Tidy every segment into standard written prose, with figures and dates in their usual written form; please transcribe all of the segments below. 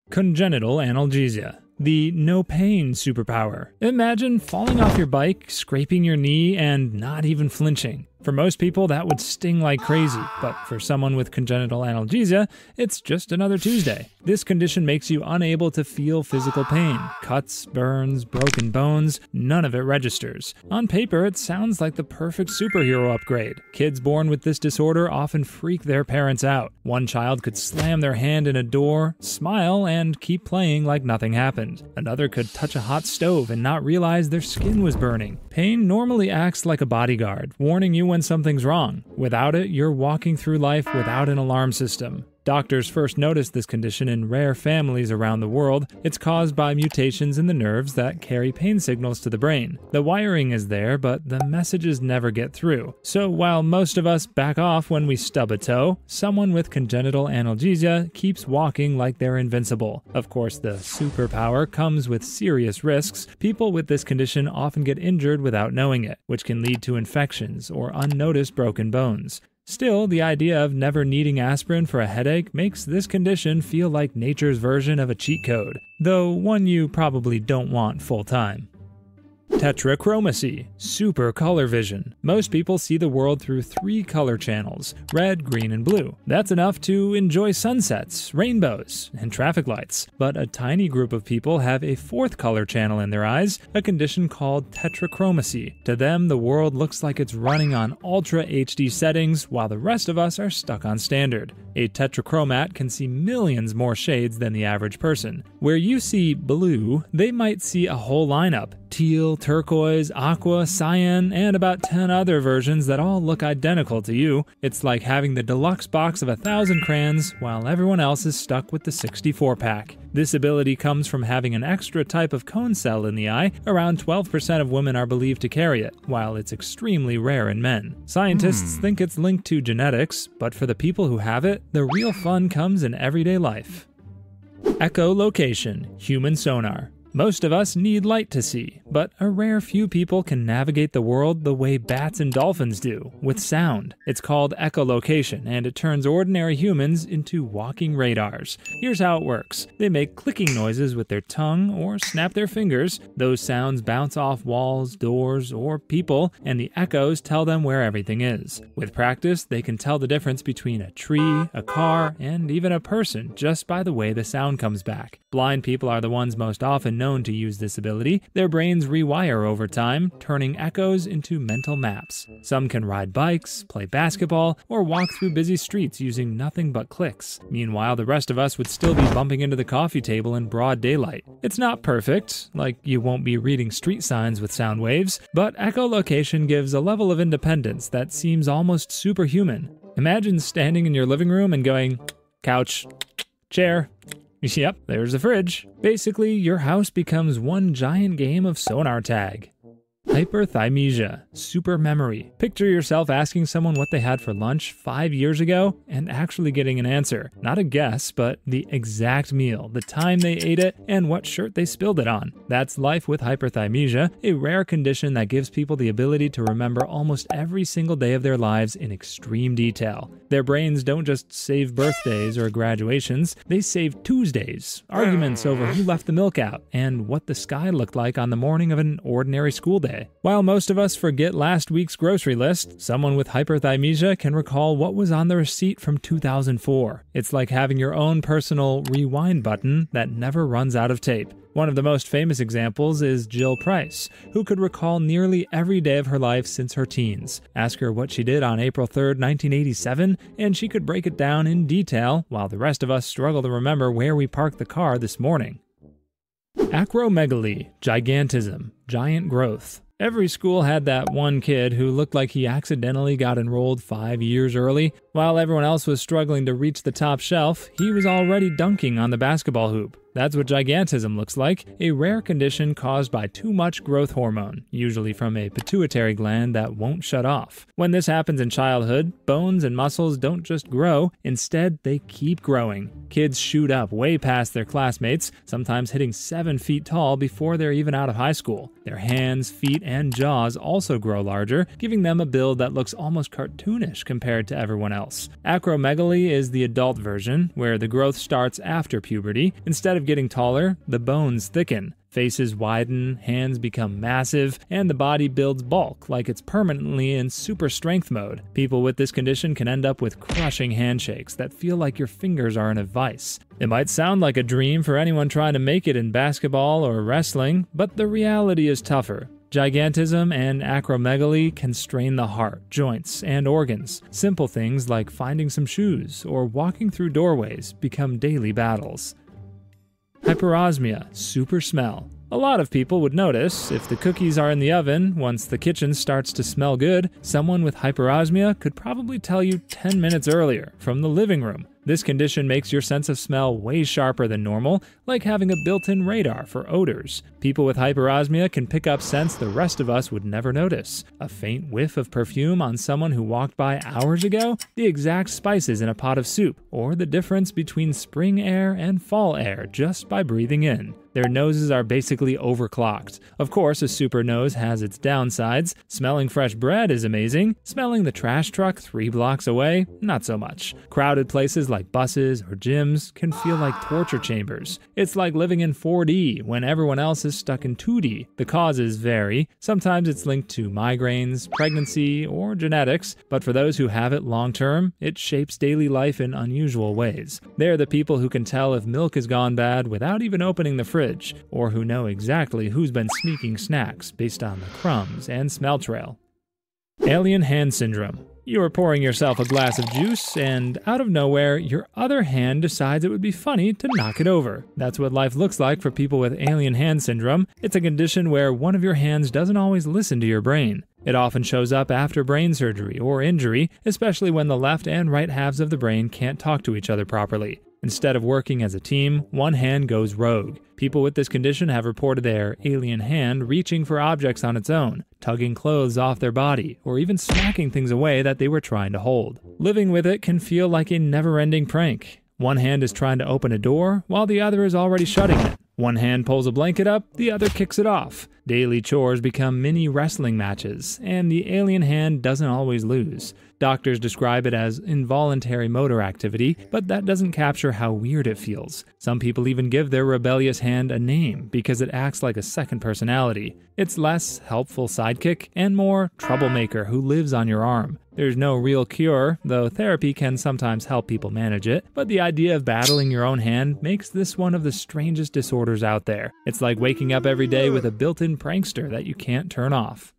Congenital analgesia. The no pain superpower. Imagine falling off your bike, scraping your knee, and not even flinching. For most people, that would sting like crazy, but for someone with congenital analgesia, it's just another Tuesday. This condition makes you unable to feel physical pain. Cuts, burns, broken bones, none of it registers. On paper, it sounds like the perfect superhero upgrade. Kids born with this disorder often freak their parents out. One child could slam their hand in a door, smile, and keep playing like nothing happened. Another could touch a hot stove and not realize their skin was burning. Pain normally acts like a bodyguard, warning you when something's wrong. Without it, you're walking through life without an alarm system. Doctors first noticed this condition in rare families around the world. It's caused by mutations in the nerves that carry pain signals to the brain. The wiring is there, but the messages never get through. So while most of us back off when we stub a toe, someone with congenital analgesia keeps walking like they're invincible. Of course, the superpower comes with serious risks. People with this condition often get injured without knowing it, which can lead to infections or unnoticed broken bones. Still, the idea of never needing aspirin for a headache makes this condition feel like nature's version of a cheat code, though one you probably don't want full-time. Tetrachromacy, super color vision. Most people see the world through 3 color channels, red, green, and blue. That's enough to enjoy sunsets, rainbows, and traffic lights. But a tiny group of people have a 4th color channel in their eyes, a condition called tetrachromacy. To them, the world looks like it's running on Ultra HD settings, while the rest of us are stuck on standard. A tetrachromat can see millions more shades than the average person. Where you see blue, they might see a whole lineup: teal, turquoise, aqua, cyan, and about 10 other versions that all look identical to you. It's like having the deluxe box of 1,000 crayons while everyone else is stuck with the 64-pack. This ability comes from having an extra type of cone cell in the eye. Around 12% of women are believed to carry it, while it's extremely rare in men. Scientists think it's linked to genetics, but for the people who have it, the real fun comes in everyday life. Echolocation, human sonar. Most of us need light to see, but a rare few people can navigate the world the way bats and dolphins do, with sound. It's called echolocation, and it turns ordinary humans into walking radars. Here's how it works. They make clicking noises with their tongue or snap their fingers. Those sounds bounce off walls, doors, or people, and the echoes tell them where everything is. With practice, they can tell the difference between a tree, a car, and even a person just by the way the sound comes back. Blind people are the ones most often known to use this ability. Their brains rewire over time, turning echoes into mental maps. Some can ride bikes, play basketball, or walk through busy streets using nothing but clicks. Meanwhile, the rest of us would still be bumping into the coffee table in broad daylight. It's not perfect, like you won't be reading street signs with sound waves, but echolocation gives a level of independence that seems almost superhuman. Imagine standing in your living room and going, couch, chair. Yep, there's the fridge. Basically, your house becomes one giant game of sonar tag. Hyperthymesia, super memory. Picture yourself asking someone what they had for lunch 5 years ago and actually getting an answer. Not a guess, but the exact meal, the time they ate it, and what shirt they spilled it on. That's life with hyperthymesia, a rare condition that gives people the ability to remember almost every single day of their lives in extreme detail. Their brains don't just save birthdays or graduations, they save Tuesdays, arguments over who left the milk out, and what the sky looked like on the morning of an ordinary school day. While most of us forget last week's grocery list, someone with hyperthymesia can recall what was on the receipt from 2004. It's like having your own personal rewind button that never runs out of tape. One of the most famous examples is Jill Price, who could recall nearly every day of her life since her teens. Ask her what she did on April 3rd, 1987, and she could break it down in detail, while the rest of us struggle to remember where we parked the car this morning. Acromegaly, gigantism, giant growth. Every school had that one kid who looked like he accidentally got enrolled 5 years early. While everyone else was struggling to reach the top shelf, he was already dunking on the basketball hoop. That's what gigantism looks like, a rare condition caused by too much growth hormone, usually from a pituitary gland that won't shut off. When this happens in childhood, bones and muscles don't just grow, instead they keep growing. Kids shoot up way past their classmates, sometimes hitting 7 feet tall before they're even out of high school. Their hands, feet, and jaws also grow larger, giving them a build that looks almost cartoonish compared to everyone else. Acromegaly is the adult version, where the growth starts after puberty. Instead of of getting taller, the bones thicken. Faces widen, hands become massive, and the body builds bulk like it's permanently in super strength mode. People with this condition can end up with crushing handshakes that feel like your fingers are in a vice. It might sound like a dream for anyone trying to make it in basketball or wrestling, but the reality is tougher. Gigantism and acromegaly can strain the heart, joints, and organs. Simple things like finding some shoes or walking through doorways become daily battles. Hyperosmia, super smell. A lot of people would notice if the cookies are in the oven, once the kitchen starts to smell good, someone with hyperosmia could probably tell you 10 minutes earlier from the living room. This condition makes your sense of smell way sharper than normal, like having a built-in radar for odors. People with hyperosmia can pick up scents the rest of us would never notice. A faint whiff of perfume on someone who walked by hours ago, the exact spices in a pot of soup, or the difference between spring air and fall air just by breathing in. Their noses are basically overclocked. Of course, a super nose has its downsides. Smelling fresh bread is amazing. Smelling the trash truck 3 blocks away, not so much. Crowded places like buses or gyms can feel like torture chambers. It's like living in 4D when everyone else is stuck in 2D. The causes vary. Sometimes it's linked to migraines, pregnancy, or genetics, but for those who have it long term, it shapes daily life in unusual ways. They're the people who can tell if milk has gone bad without even opening the fridge, or who know exactly who's been sneaking snacks based on the crumbs and smell trail. Alien hand syndrome. You are pouring yourself a glass of juice, and out of nowhere, your other hand decides it would be funny to knock it over. That's what life looks like for people with alien hand syndrome. It's a condition where one of your hands doesn't always listen to your brain. It often shows up after brain surgery or injury, especially when the left and right halves of the brain can't talk to each other properly. Instead of working as a team, one hand goes rogue. People with this condition have reported their alien hand reaching for objects on its own, tugging clothes off their body, or even smacking things away that they were trying to hold. Living with it can feel like a never-ending prank. One hand is trying to open a door, while the other is already shutting it. One hand pulls a blanket up, the other kicks it off. Daily chores become mini wrestling matches, and the alien hand doesn't always lose. Doctors describe it as involuntary motor activity, but that doesn't capture how weird it feels. Some people even give their rebellious hand a name because it acts like a second personality. It's less helpful sidekick and more troublemaker who lives on your arm. There's no real cure, though therapy can sometimes help people manage it, but the idea of battling your own hand makes this one of the strangest disorders out there. It's like waking up every day with a built-in prankster that you can't turn off.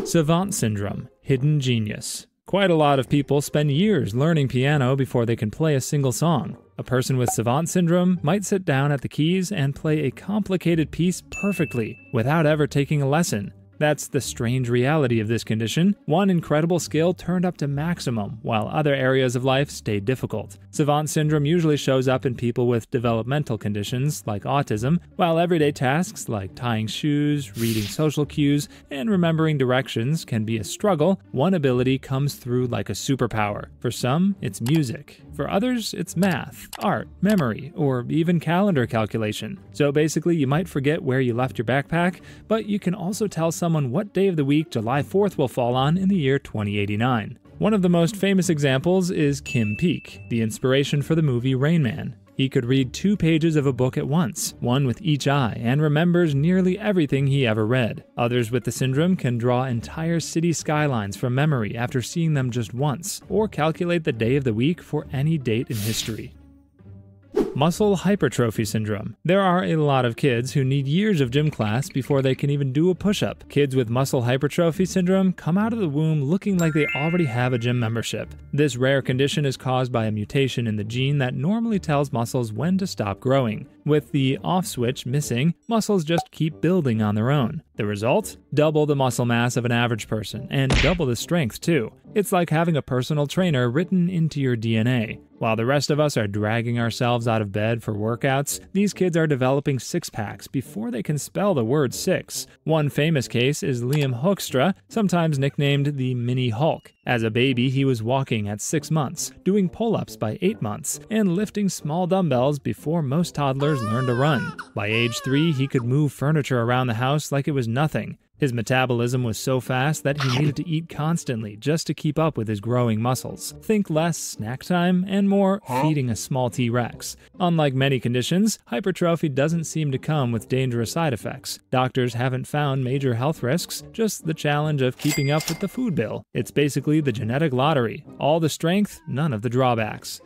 Savant syndrome, hidden genius. Quite a lot of people spend years learning piano before they can play a single song. A person with savant syndrome might sit down at the keys and play a complicated piece perfectly without ever taking a lesson. That's the strange reality of this condition. One incredible skill turned up to maximum, while other areas of life stay difficult. Savant syndrome usually shows up in people with developmental conditions like autism, while everyday tasks like tying shoes, reading social cues, and remembering directions can be a struggle. One ability comes through like a superpower. For some, it's music. For others, it's math, art, memory, or even calendar calculation. So basically, you might forget where you left your backpack, but you can also tell someone what day of the week July 4th will fall on in the year 2089. One of the most famous examples is Kim Peek, the inspiration for the movie Rain Man. He could read 2 pages of a book at once, one with each eye, and remembers nearly everything he ever read. Others with the syndrome can draw entire city skylines from memory after seeing them just once, or calculate the day of the week for any date in history. Muscle hypertrophy syndrome. There are a lot of kids who need years of gym class before they can even do a push-up. Kids with muscle hypertrophy syndrome come out of the womb looking like they already have a gym membership. This rare condition is caused by a mutation in the gene that normally tells muscles when to stop growing. With the off switch missing, muscles just keep building on their own. The result? Double the muscle mass of an average person, and double the strength too. It's like having a personal trainer written into your DNA. While the rest of us are dragging ourselves out of bed for workouts, these kids are developing six-packs before they can spell the word six. One famous case is Liam Hoekstra, sometimes nicknamed the Mini Hulk. As a baby, he was walking at 6 months, doing pull-ups by 8 months, and lifting small dumbbells before most toddlers learn to run. By age 3, he could move furniture around the house like it was nothing. His metabolism was so fast that he needed to eat constantly just to keep up with his growing muscles. Think less snack time and more feeding a small T-Rex. Unlike many conditions, hypertrophy doesn't seem to come with dangerous side effects. Doctors haven't found major health risks, just the challenge of keeping up with the food bill. It's basically the genetic lottery. All the strength, none of the drawbacks.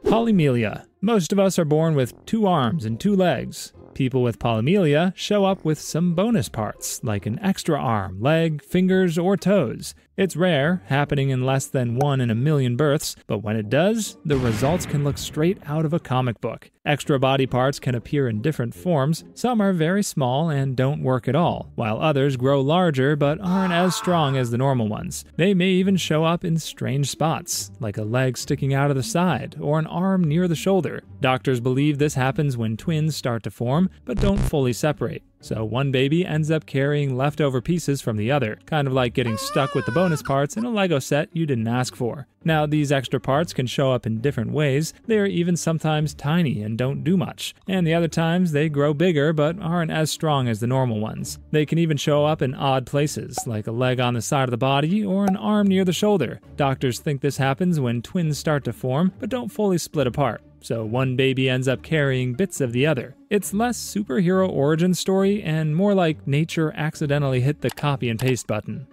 Polymelia. Most of us are born with 2 arms and 2 legs. People with polymelia show up with some bonus parts, like an extra arm, leg, fingers, or toes. It's rare, happening in less than 1 in a million births, but when it does, the results can look straight out of a comic book. Extra body parts can appear in different forms. Some are very small and don't work at all, while others grow larger but aren't as strong as the normal ones. They may even show up in strange spots, like a leg sticking out of the side or an arm near the shoulder. Doctors believe this happens when twins start to form but don't fully separate. So one baby ends up carrying leftover pieces from the other, kind of like getting stuck with the bonus parts in a Lego set you didn't ask for. Now, these extra parts can show up in different ways. They are even sometimes tiny and don't do much, and the other times they grow bigger but aren't as strong as the normal ones. They can even show up in odd places, like a leg on the side of the body or an arm near the shoulder. Doctors think this happens when twins start to form but don't fully split apart. So one baby ends up carrying bits of the other. It's less superhero origin story and more like nature accidentally hit the copy and paste button.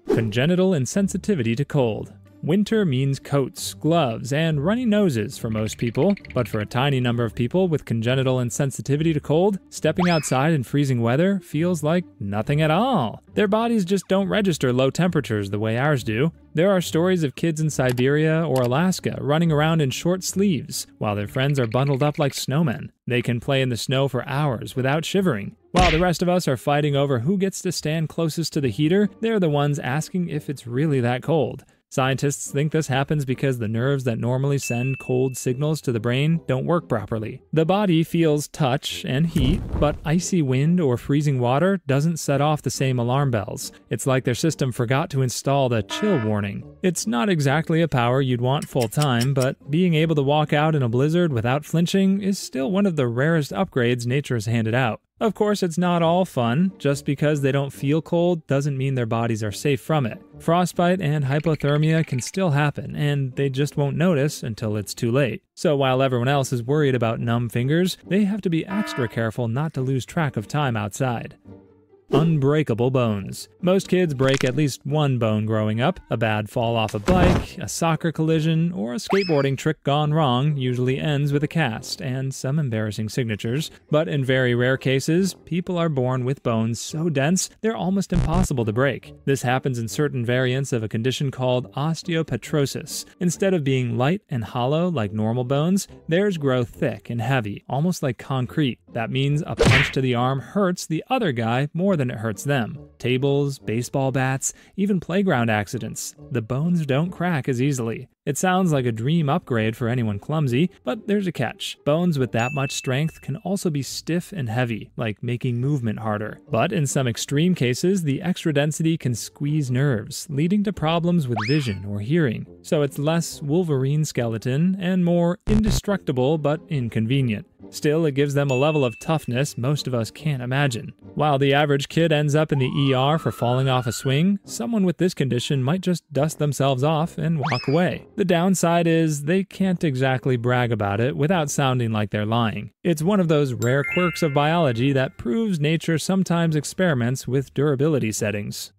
Congenital insensitivity to cold. Winter means coats, gloves, and runny noses for most people, but for a tiny number of people with congenital insensitivity to cold, stepping outside in freezing weather feels like nothing at all. Their bodies just don't register low temperatures the way ours do. There are stories of kids in Siberia or Alaska running around in short sleeves, while their friends are bundled up like snowmen. They can play in the snow for hours without shivering. While the rest of us are fighting over who gets to stand closest to the heater, they're the ones asking if it's really that cold. Scientists think this happens because the nerves that normally send cold signals to the brain don't work properly. The body feels touch and heat, but icy wind or freezing water doesn't set off the same alarm bells. It's like their system forgot to install the chill warning. It's not exactly a power you'd want full time, but being able to walk out in a blizzard without flinching is still one of the rarest upgrades nature has handed out. Of course, it's not all fun. Just because they don't feel cold doesn't mean their bodies are safe from it. Frostbite and hypothermia can still happen, and they just won't notice until it's too late. So while everyone else is worried about numb fingers, they have to be extra careful not to lose track of time outside. Unbreakable bones. Most kids break at least one bone growing up. A bad fall off a bike, a soccer collision, or a skateboarding trick gone wrong usually ends with a cast and some embarrassing signatures. But in very rare cases, people are born with bones so dense they're almost impossible to break. This happens in certain variants of a condition called osteopetrosis. Instead of being light and hollow like normal bones, theirs grow thick and heavy, almost like concrete. That means a punch to the arm hurts the other guy more than it hurts them. Tables, baseball bats, even playground accidents. The bones don't crack as easily. It sounds like a dream upgrade for anyone clumsy, but there's a catch. Bones with that much strength can also be stiff and heavy, like making movement harder. But in some extreme cases, the extra density can squeeze nerves, leading to problems with vision or hearing. So it's less Wolverine skeleton and more indestructible but inconvenient. Still, it gives them a level of toughness most of us can't imagine. While the average kid ends up in the ER for falling off a swing, someone with this condition might just dust themselves off and walk away. The downside is they can't exactly brag about it without sounding like they're lying. It's one of those rare quirks of biology that proves nature sometimes experiments with durability settings.